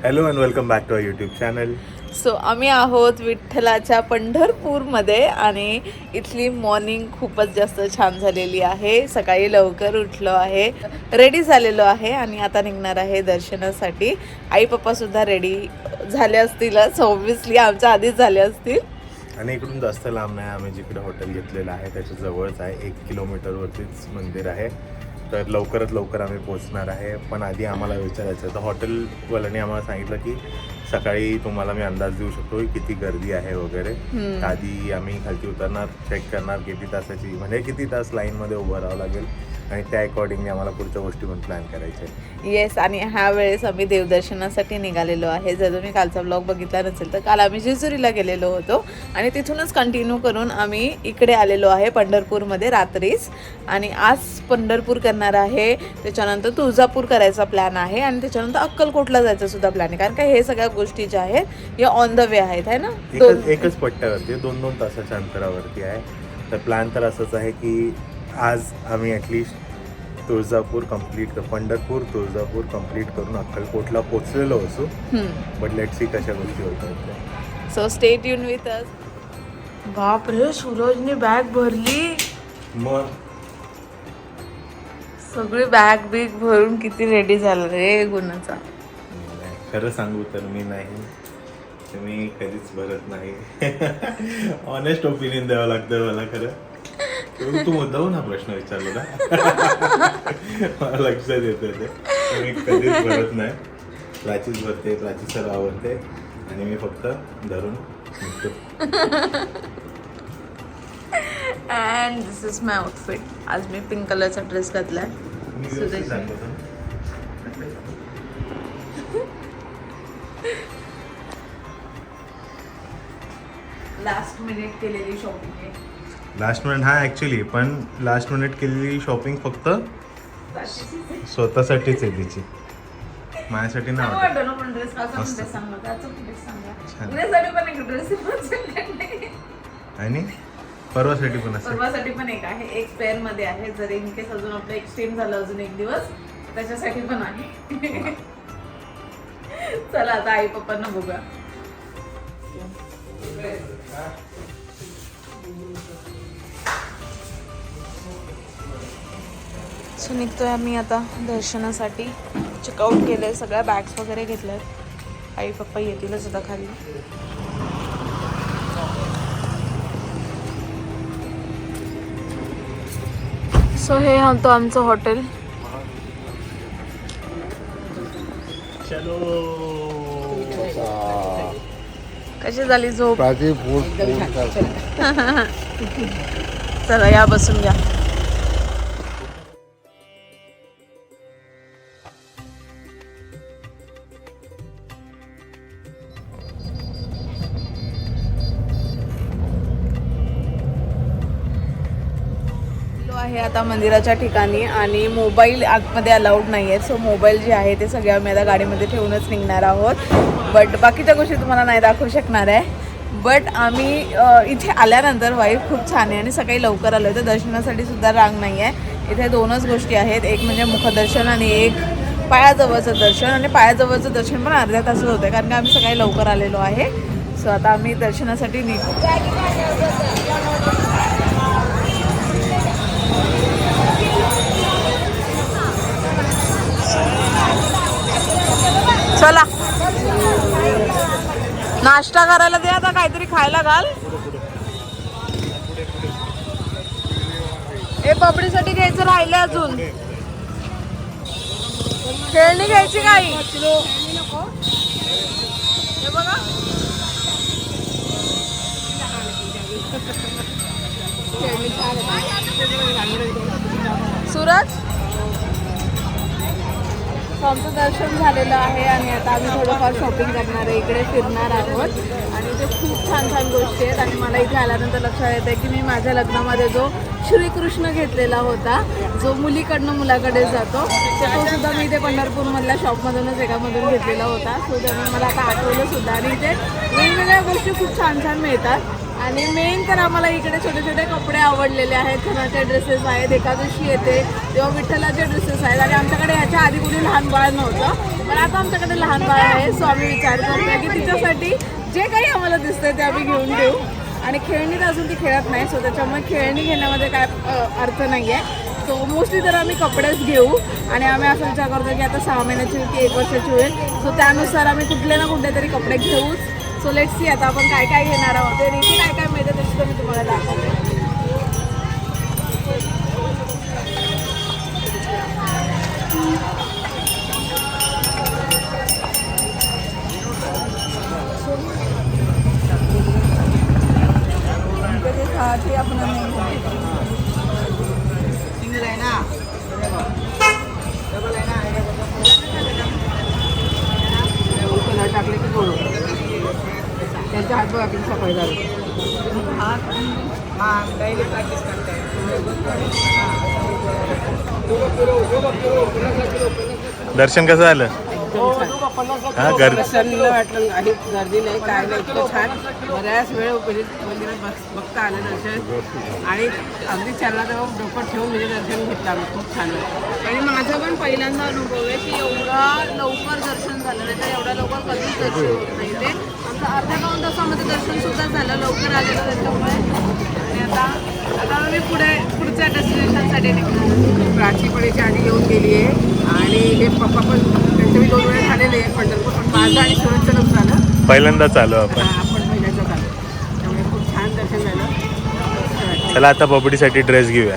Hello and welcome back to our YouTube channel. So आम्ही आहोत विठ्ठलाच्या पंढरपूरमध्ये आणि इथली मॉर्निंग खूपच जास्त छान झालेली आहे. सकाळी लवकर उठलो आहे, रेडी झालेलो आहे आणि आता निघणार आहे दर्शनासाठी. आई पप्पा सुद्धा रेडी झाले असतीलच, ऑब्व्हियसली आमच्या आधीच झाले असतील. आणि इकडून जास्त लांब नाही, आम्ही जिकडे हॉटेल घेतलेलं आहे त्याच्या जवळच आहे, 1 किलोमीटरवरतीच मंदिर आहे. तर लवकरात लवकर आम्ही पोचणार आहे. पण आधी आम्हाला विचारायचं तर हॉटेलवाल्यांनी आम्हाला सांगितलं की सकाळी तुम्हाला मी अंदाज देऊ शकतो की किती गर्दी आहे वगैरे. आधी आम्ही खालती उतरणार, चेक करणार किती तासाची म्हणजे किती तास लाईनमध्ये उभं राहावं लागेल आणि त्या अकॉर्डिंगली आम्हाला पुढच्या गोष्टी पण प्लॅन करायचे. येस, आणि ह्या वेळेस आम्ही देवदर्शनासाठी निघालेलो आहे. जर तुम्ही कालचा ब्लॉग बघितला नसेल तर काल आम्ही जेजुरीला गेलेलो होतो आणि तिथूनच कंटिन्यू करून आम्ही इकडे आलेलो आहे पंढरपूरमध्ये रात्रीच. आणि आज पंढरपूर करणार आहे, त्याच्यानंतर तुळजापूर करायचा प्लॅन आहे आणि त्याच्यानंतर अक्कलकोटला जायचा सुद्धा प्लॅन आहे. कारण का हे सगळ्या गोष्टी ज्या आहेत या ऑन द वे आहेत, आहे ना. एकच पट्ट्यावरती 2-2 तासाच्या अंतरावरती आहे. तर प्लॅन तर असंच आहे की आज आम्ही at least Tuljapur complete, Pandharpur Tuljapur complete करून अक्कलकोटला पोचलेलो असू. बट लेट सी कशा गोष्टी होतात. So stay tune with us. बापरे, सूरजने बॅग भरली, मग सगळी बॅग बिग भरून किती रेडी झालं रे गुणाचा. खरं सांगू तर मी नाही, मी कधीच भरत नाही. ऑनेस्ट ओपिनियन द्यावं लागतं मला खरं. तू मुद्दाहून हा प्रश्न विचारला ना. मला लक्षात येतं ते. मी कधीच भरत नाही. प्राचीच भरते, प्राची सर आवडते आणि मी फक्त धरून निघतो. And this is my outfit. आज मी पिंक कलरचा ड्रेस घातलाय. मी व्यवस्थित सांगतो ना. लास्ट मिनिट केलेली शॉपिंग आहे. लास्ट मिनिट हा ॲक्च्युली, पण लास्ट मिनिट केलेली शॉपिंग फक्त स्वतःसाठीच आहे तिची, माझ्यासाठी नाही वाटत. आणि परवासाठी पण असं, परवासाठी पण एक आहे, एक पेअर मध्ये आहे. जर इन केस अजून आपलं एक्सटेंड झालं अजून एक दिवस त्याच्यासाठी पण आहे. चला आता आई पप्पांना बघूया. सो निघतोय आम्ही आता दर्शनासाठी. चेकआउट केलंय, सगळ्या बॅग्स वगैरे घेतल्यात. आई पप्पा येतीलच आता खाली. सो हे होतं आमचं हॉटेल. कशी झाली झोप? चला या, बसून घ्या. आहे आता मंदिराच्या ठिकाणी आणि मोबाईल आतमध्ये अलाउड नाही आहे. सो मोबाईल जे आहे ते सगळे आम्ही आता गाडीमध्ये ठेवूनच निघणार आहोत. बट बाकीच्या गोष्टी तुम्हाला नाही दाखवू शकणार आहे. बट आम्ही इथे आल्यानंतर वाईफ खूप छान आहे आणि सकाळी लवकर आलो तर दर्शनासाठी सुद्धा रांग नाही आहे. इथे दोनच गोष्टी आहेत, एक म्हणजे मुखदर्शन आणि एक पायाजवळचं दर्शन. आणि पायाजवळचं दर्शन पण अर्ध्या तासात होतं कारण का आम्ही सकाळी लवकर आलेलो आहे. सो आता आम्ही दर्शनासाठी निघतो. चला नाश्ता करायला दे, आता काहीतरी खायला घाल. हे पपडीसाठी घ्यायचं राहिलं अजून. खेळणी घ्यायची काही. हे बघा सूरज. आमचं दर्शन झालेलं आहे आणि आता आम्ही थोडंफार शॉपिंग करणार आहे, इकडे फिरणार आहोत. आणि ते खूप छान छान गोष्टी आहेत. आणि मला इथे आल्यानंतर लक्षात येतं की मी माझ्या लग्नामध्ये जो श्रीकृष्ण घेतलेला होता, जो मुलीकडनं मुलाकडे जातो, तर तो सुद्धा मी इथे पंढरपूरमधल्या शॉपमधूनच एकामधून घेतलेला होता. सो त्यामुळे मला आता आठवलं सुद्धा. आणि इथे वेगवेगळ्या गोष्टी खूप छान छान मिळतात. आणि मेन तर आम्हाला इकडे छोटे छोटे कपडे आवडलेले आहेत. खणाचे ड्रेसेस आहेत, एकादशी येते तेव्हा विठ्ठलाचे ड्रेसेस आहेत. आणि आमच्याकडे ह्याच्या आधी कुणी लहान बाळ नव्हतं. पण आता आमच्याकडे लहान बाळ आहे, सो आम्ही विचार करतोय की तिच्यासाठी जे काही आम्हाला दिसतंय ते आम्ही घेऊन देऊ. आणि खेळणी तर अजून ती खेळत नाही, सो त्याच्यामुळे खेळणी घेण्यामध्ये काय अर्थ नाही आहे. सो मोस्टली तर आम्ही कपडेच घेऊ आणि आम्ही असं विचार करतो की आता 6 महिन्याची होईल की 1 वर्षाची होईल, सो त्यानुसार आम्ही कुठले ना कुठले तरी कपडे घेऊच. सो लेट्स सी आता आपण काय काय घेणार आहोत, ते रीती काय काय मिळतं त्याची तर मी तुम्हाला दाखवते. ते आपण सिंगल आहे ना, डबल आहे ना, कलर टाकले की गोड त्यांच्या हात बघा किती सफाई झाली. हां डेली प्रॅक्टिस करते. दर्शन कसं झालं? हा गर्दी प्रसन्न वाटलं आहे, गर्दी नाही काय नाही, इतकं छान. बऱ्याच वेळ मंदिरात बघता आलं दर्शन आणि अगदी चरणाजवळ डोकं ठेवून म्हणजे दर्शन घेतलं आम्ही. खूप छान आहे आणि माझा पण पहिल्यांदा अनुभव आहे की एवढा लवकर दर्शन झालं नाही तर एवढ्या लवकर कधीच दर्शन होत नाही. ते आमचं अर्ध्या पाऊण तासामध्ये दर्शनसुद्धा झालं, लवकर आलेलं त्याच्यामुळे. आणि आता आम्ही पुढच्या डेस्टिनेशनसाठी निघणार. प्राची पण याच्या आधी येऊन गेली आहे आणि हे पप्पा पण त्यांचे मी 2 वेळा झालेले आहे पंढरपूर, पण माझं आणि सुरतचं लग्न झालं पहिल्यांदाच आलो आपण. आपण पहिल्यांदाच आलो, त्यामुळे खूप छान दर्शन झालं. चला आता बबडीसाठी ड्रेस घेऊया.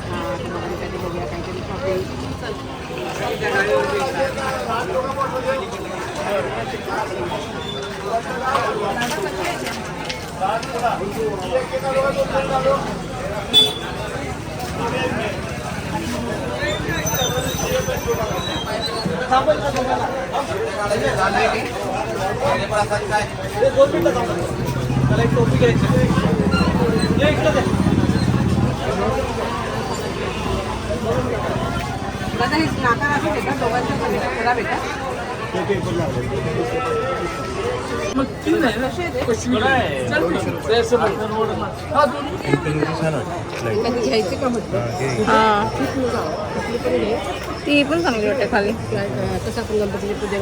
बघूया काहीतरी घ्यायची का ती पण चांगली वाटते खाली. कसं आपण गणपतीची पूजा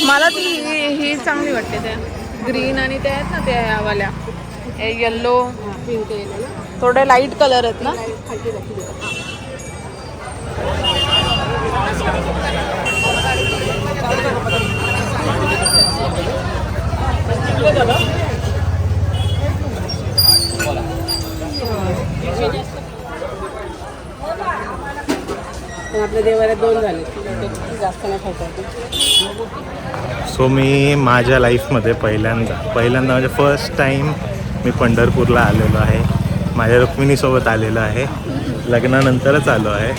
मला ती ही चांगली वाटते. त्या ग्रीन आणि ते आहेत ना त्या यावाल्या येल्लो थोडे लाईट कलर आहेत ना. आपल्या देवाऱ्यात 2 झाले, जास्त नाही खायचं. सो मी माझ्या लाईफमध्ये पहिल्यांदा म्हणजे फर्स्ट टाईम मी पंढरपूरला आलेलो आहे. माझ्या रुक्मिणीसोबत आलेलो आहे, लग्नानंतरच आलो आहे.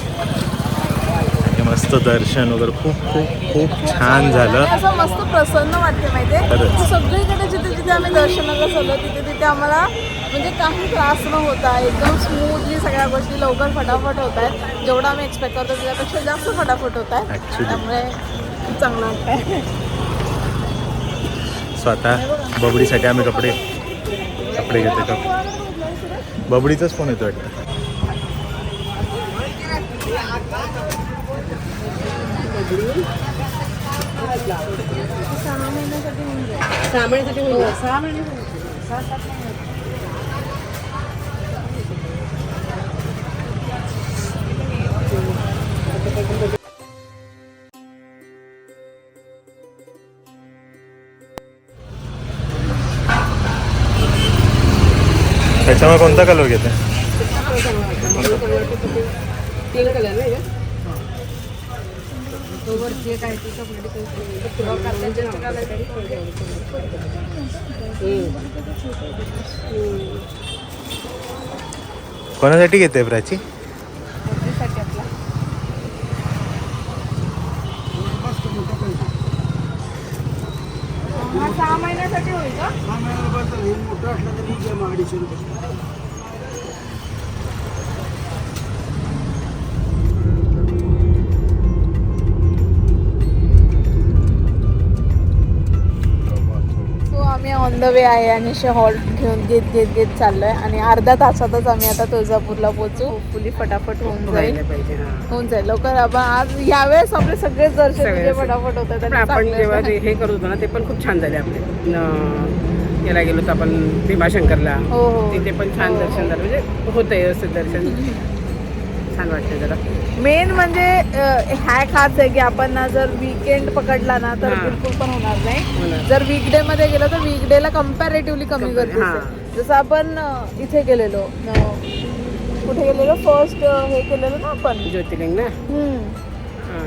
मस्त दर्शन वगैरे खूप खूप खूप छान झालं. असं मस्त प्रसन्न वाटते माहिती आहे. सगळीकडे जिथे जिथे आम्ही दर्शनाला चाललो तिथे तिथे आम्हाला म्हणजे काही त्रास न होता एकदम स्मूथली सगळ्या गोष्टी लवकर फटाफट होत आहेत. जेवढं आम्ही एक्सपेक्ट करतो त्याच्यापेक्षा जास्त फटाफट होत आहे, त्यामुळे खूप चांगलं वाटतं. स्वतः बबडीसाठी आम्ही कपडे घेतो का? बबडीचाच फोन येतो वाटतं. सहा महिन्यासाठी त्याच्यामुळे कोणता कलर घेते? 3 कलर नाही का? वरची काय ती कोणासाठी घेते प्राची? हा 6 महिन्यासाठी होईल का? 6 महिन्यापर्यंत मोठं असलं तरी 250 रुपये. ऑन द वे आहे आणि असे हॉल्ट घेऊन घेत चाललोय आणि अर्ध्या तासातच आम्ही आता तुळजापूरला पोहोचू. होपफुली फटाफट होऊन जाईल. पाहिजे होऊन जाईल लवकर. आपण आज यावेळेस आपले सगळेच दर्शन सगळे म्हणजे फटाफट होतात. पण आपण जेव्हा हे करत होतो ना ते पण खूप छान झाले आपले. याला गेलो तर आपण भीमाशंकरला, हो हो तिथे पण छान दर्शन झालं, म्हणजे होतं व्यवस्थित दर्शन, छान वाटतं जरा. मेन म्हणजे हॅक हाच आहे की आपण ना जर वीकेंड पकडला ना तर हां. बिलकुल पण होणार नाही. होणार. जर वीकडे मध्ये गेलो तर वीकडेला कम्पॅरेटिव्हली कमी गर्दी हां. असते. जसं आपण इथे गेलेलो कुठे गेलेलो फर्स्ट हे केलेलं ना आपण. ज्योतिर्लिंग ना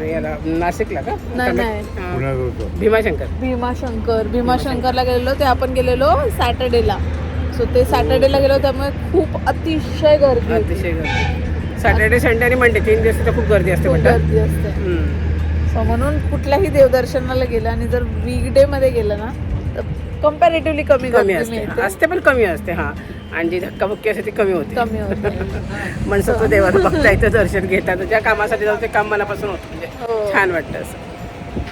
याला नाशिकला का? नाही नाही पुण्यात होतो. भीमाशंकर. भीमाशंकरला गेलेलो ते आपण गेलेलो सॅटर्डेला. सो ते सॅटर्डेला गेलो त्यामुळे खूप अतिशय गर्दी होती. अतिशय गर्दी. सॅटर्डे संडे आणि मंडे 3 दिवस तर खूप गर्दी असते खूप म्हणतात. गर्दी असते. सो म्हणून कुठल्याही देवदर्शनाला गेलं आणि जर वीकडे मध्ये गेलं ना तर कम्पॅरेटिव्हली कमी कमी गर्दी असते मिळते. असते पण कमी असते. हा आणि जी धक्काबुक्की असते ती कमी होते. कमी होते. मनसोक्त देवाचं बघता येतं, दर्शन घेतात. ज्या कामासाठी जाऊ ते काम मनापासून होतं, म्हणजे हो. छान वाटतं असं.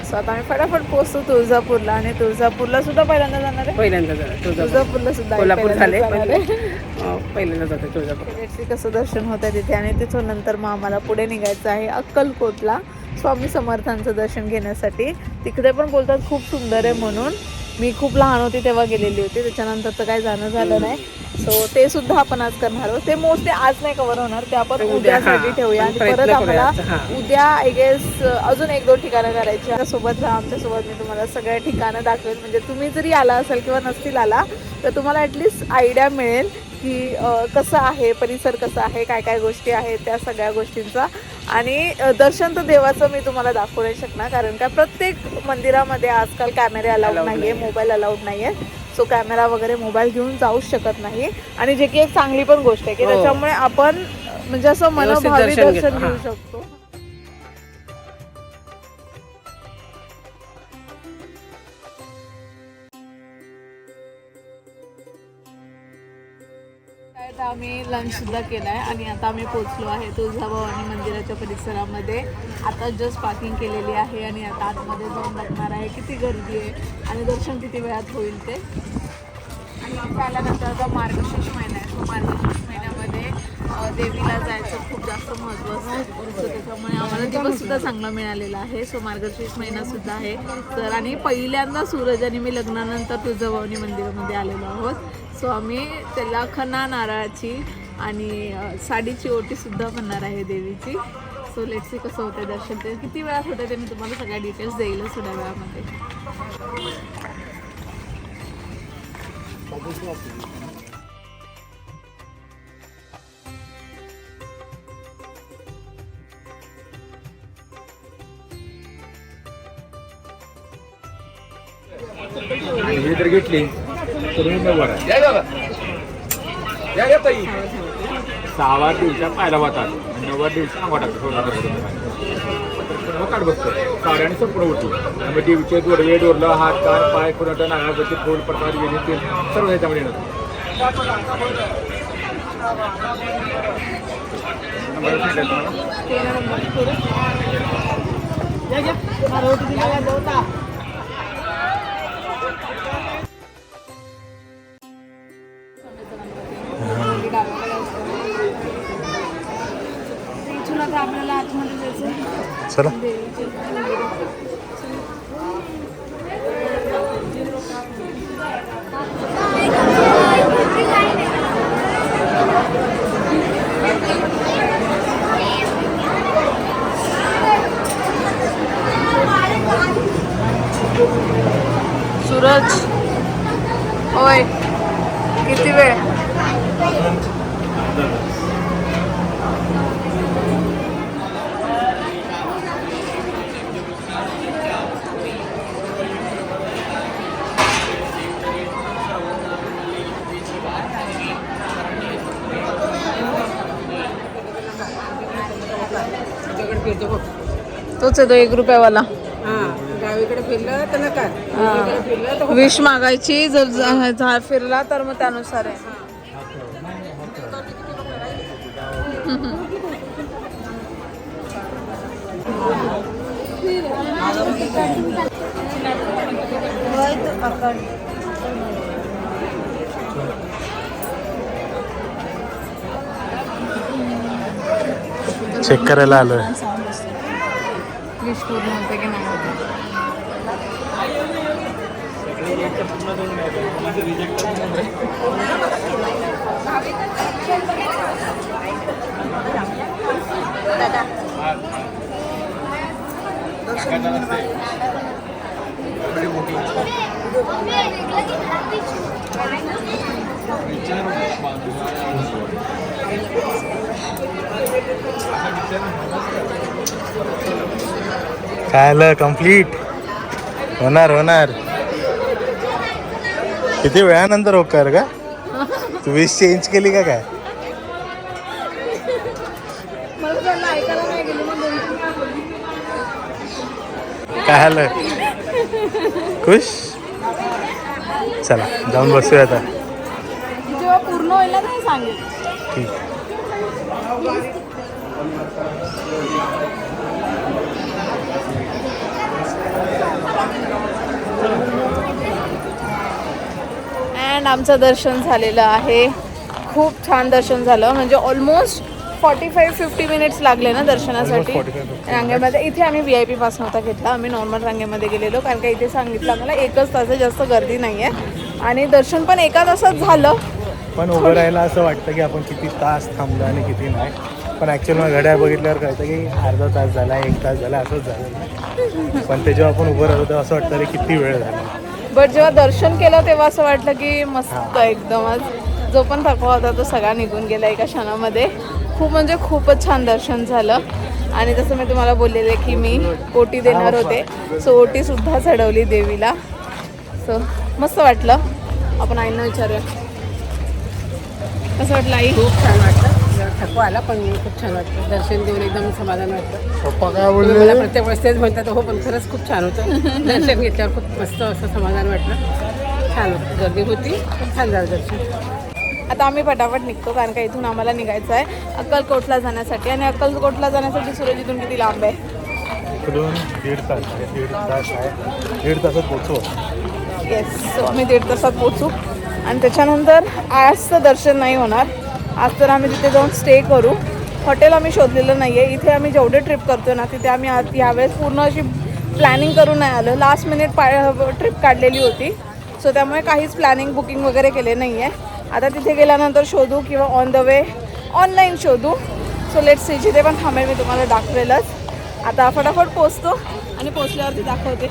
सो आता आम्ही फटाफट पोहोचतो तुळजापूरला आणि तुळजापूरला सुद्धा पहिल्यांदा जाणार आहे. पहिल्यांदा झालं तुळजापूरला सुद्धा कोल्हापूर झाले पहिल्यांदा पण जाणार आहे. पहिल्यांदा जातं तुळजापूर. गेटचे कसं दर्शन होत आहे तिथे आणि तिथून नंतर मग आम्हाला पुढे निघायचं आहे अक्कलकोटला स्वामी समर्थांचं दर्शन घेण्यासाठी. तिकडे पण बोलतात खूप सुंदर आहे म्हणून. मी खूप लहान होती तेव्हा गेलेली होती, त्याच्यानंतर तर काही जाणं झालं नाही. सो ते सुद्धा आपण आज करणार आहोत. ते मोस्टली आज नाही कव्हर होणार, ते आपण उद्या, उद्यासाठी हां. ठेवूया. आणि प्रयत्न परत करूया. आम्हाला हां. उद्या आय गेस अजून 1-2 ठिकाणं करायची. आमच्यासोबत राहा, आमच्यासोबत मी तुम्हाला सगळ्या ठिकाणं दाखवेल. म्हणजे तुम्ही जरी आला असाल किंवा नसतील आला तर तुम्हाला ॲटलिस्ट आयडिया मिळेल की कसं आहे, परिसर कसा आहे, काय काय गोष्टी आहेत त्या सगळ्या गोष्टींचा. आणि दर्शन तर देवाचं मी तुम्हाला दाखवू नाही शकणार, कारण का प्रत्येक मंदिरामध्ये आजकाल कॅमेरे अलाउड नाही आहे, मोबाईल अलाउड नाही आहे. सो कॅमेरा वगैरे मोबाईल घेऊन जाऊच शकत नाही. आणि जे की एक चांगली पण गोष्ट आहे की हो. त्याच्यामुळे आपण म्हणजे असं व्यवस्थित मनोभावी दर्शन दर्शन घेतो. घेऊ हां. शकतो. आता आम्ही लंच सुद्धा केला आहे आणि आता आम्ही पोचलो आहे तुळजाभवानी मंदिराच्या परिसरामध्ये. आता जस्ट पार्किंग केलेली आहे आणि आता आतमध्ये जाऊन बघणार आहे किती गर्दी आहे आणि दर्शन किती वेळात होईल ते. आणि इथे आल्यानंतर आता मार्गशीर्ष महिना आहे. तो मार्गशीर्ष महिन्यामध्ये देवीला जायचं खूप जास्त महत्त्व असतं. सो त्याच्यामुळे आम्हाला दिवससुद्धा चांगला मिळालेला आहे. सो मार्गशीर्ष महिनासुद्धा आहे. तर आणि पहिल्यांदा सूरज आणि मी लग्नानंतर तुळजाभवानी मंदिरामध्ये आलेलो आहोत. सो आम्ही त्याला खना नारळाची आणि साडीची ओटीसुद्धा बनणार आहे देवीची. सो लेट्स सी कसं होतं दर्शन, ते किती वेळात होतं ते मी तुम्हाला सगळ्या डिटेल्स देईलच थोड्या वेळामध्ये. हे जर घेतली तर मी 6 दिवसात पाहायला वाटतात, 9 दिवसात काढ बघतो साड्या आणि संपूर्ण होती. मग देवीचे दोडवे डोरलं हात कान पाय कुणाचा नागाचे फूल प्रसाद गेले ते सर्व ह्याच्यामध्ये येणार. इथून आता आपल्याला आतमध्ये जायचं. चला. सूरज होय, किती वेळ? तोच आहे तो 1 रुपयावाला. डावीकडे फिरलं तर नका, उजवीकडे फिरलं तर विश मागायची, जर झाड फिरला तर मग त्यानुसार आहे. चेक करायला आलोय. विश पूर्ण होते की नाही होते. काय आलं कम्प्लीट होणार होणार. किती वेळानंतर होकार का तू विश चेंज केली का काय? काय आलं खुश. चला जाऊन बसूया आता. जेव्हा पूर्ण होईल ना ते सांगेल. ठीक. अँड आमचं दर्शन झालेलं आहे. खूप छान दर्शन झालं. म्हणजे ऑलमोस्ट 45-50 मिनिट्स लागले ना दर्शनासाठी. Almost 45-50 रांगेमध्ये इथे आम्ही VIP पास नव्हता घेतला. आम्ही नॉर्मल रांगेमध्ये गेलेलो कारण का इथे सांगितलं आम्हाला 1च तास आहे, जास्त गर्दी नाही आहे. आणि दर्शन पण 1 तासात झालं. पण उभं राहायला असं वाटतं की आपण किती तास थांबलो आणि किती नाही. पण ॲक्च्युअली मला घड्याळ बघितल्यावर कळतं की अर्धा तास झाला 1 तास झाला असंच झालं. पण ते जेव्हा आपण उभं राहतो तेव्हा असं वाटतं अरे किती वेळ झाला. बट जेव्हा दर्शन केलं तेव्हा असं वाटलं की मस्त एकदमच जो पण थकवा होता तो सगळा निघून गेला एका क्षणामध्ये. खूप म्हणजे खूपच छान दर्शन झालं. आणि जसं मी तुम्हाला बोललेले की मी ओटी देणार होते, सो ओटीसुद्धा चढवली देवीला. सो मस्त वाटलं. आपण आईंना विचारूया कसं वाटलं आई. खूप छान वाटलं. जरा थकवा आला पण खूप छान वाटलं. दर्शन घेऊन एकदम समाधान वाटलं. पप्पा काय तुम्ही बोलले? मला प्रत्येक वेळेस तेच म्हणतात हो, पण खरंच खूप छान होतं. दर्शन घेतल्यावर खूप मस्त असं समाधान वाटलं. छान होतं. गर्दी होती पण छान झालं दर्शन. आता आम्ही पटापट निघतो कारण का इथून आम्हाला निघायचं आहे अक्कलकोटला जाण्यासाठी. आणि अक्कलकोटला जाण्यासाठी सूरज इथून किती लांब आहे? इकडून 1.5 तास आहे. 1.5 तास आहे. 1.5 तासात पोचू. येस. सो आम्ही 1.5 तासात पोचू. आणि त्याच्यानंतर आजचं दर्शन नाही होणार. आज तर आम्ही तिथे जाऊन स्टे करू. हॉटेल आम्ही शोधलेलं नाही आहे. इथे आम्ही जेवढे ट्रिप करतो ना तिथे आम्ही यावेळेस पूर्ण अशी प्लॅनिंग करून नाही आलो. लास्ट मिनिट ट्रिप काढलेली होती. सो त्यामुळे काहीच प्लॅनिंग बुकिंग वगैरे केले नाही आहे. आता तिथे गेल्यानंतर शोधू किंवा ऑन द वे ऑनलाईन शोधू. So let's see. जिथे पण थांबेल मी तुम्हाला दाखवेलच. आता फटाफट पोचतो आणि पोचल्यावरती दाखवते.